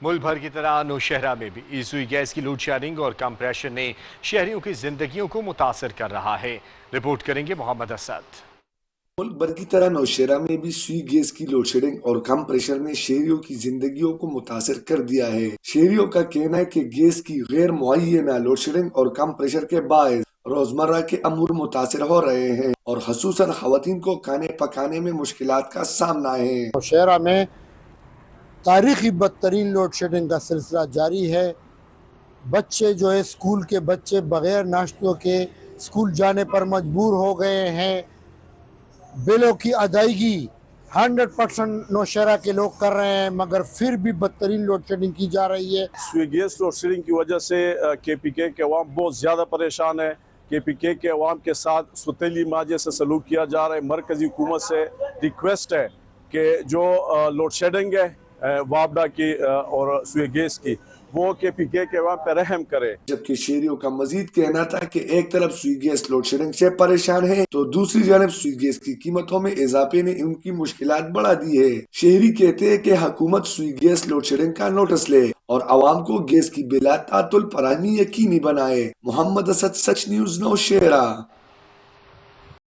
मुल्क भर की तरह नौशहरा में भी सुई गैस की लोड शेडिंग और कंप्रेशर ने शहरियों की जिंदगियों को मुतासर कर रहा है। रिपोर्ट करेंगे मोहम्मद असद। मुल्क भर की तरह नौशहरा में भी सुई गैस की लोड शेडिंग और कम प्रेशर ने शहरियों की जिंदगियों को मुतासर कर दिया है। शहरियों का कहना है कि गैस की गैर मुअय्यना लोड शेडिंग और कम प्रेशर के बायस रोजमर्रा के अमूर मुतासर हो रहे हैं और खसूसन खवातीन को खाने पकाने में मुश्किलात का सामना है। नौशहरा में तारीखी बदतरीन लोड शेडिंग का सिलसिला जारी है। बच्चे जो है स्कूल के बच्चे बगैर नाश्तों के स्कूल जाने पर मजबूर हो गए हैं। बिलों की अदायगी 100% नौशहरा के लोग कर रहे हैं, मगर फिर भी बदतरीन लोड शेडिंग की जा रही है। गैस लोड शेडिंग की वजह से KPK के अवाम बहुत ज़्यादा परेशान है। KPK के अवाम के साथ सुतीली माजे से सलूक किया जा रहा है। मरकज़ी हुकूमत से रिक्वेस्ट है कि जो लोड शेडिंग है वापडा की और सुई गैस की, वो KPK के अवाम पर रहम करे। जबकि शहरियों का मजीद कहना था कि एक तरफ सुई गैस लोड शेडिंग से परेशान है तो दूसरी जानब सुई गैस की कीमतों में इजाफे ने उनकी मुश्किलात बढ़ा दी है। शहरी कहते हैं कि हुकूमत सुई गैस लोड शेडिंग का नोटिस ले और आवाम को गैस की बिला तातुल फराहमी यकीनी बनाए। मोहम्मद असद, सच न्यूज़, नौशहरा।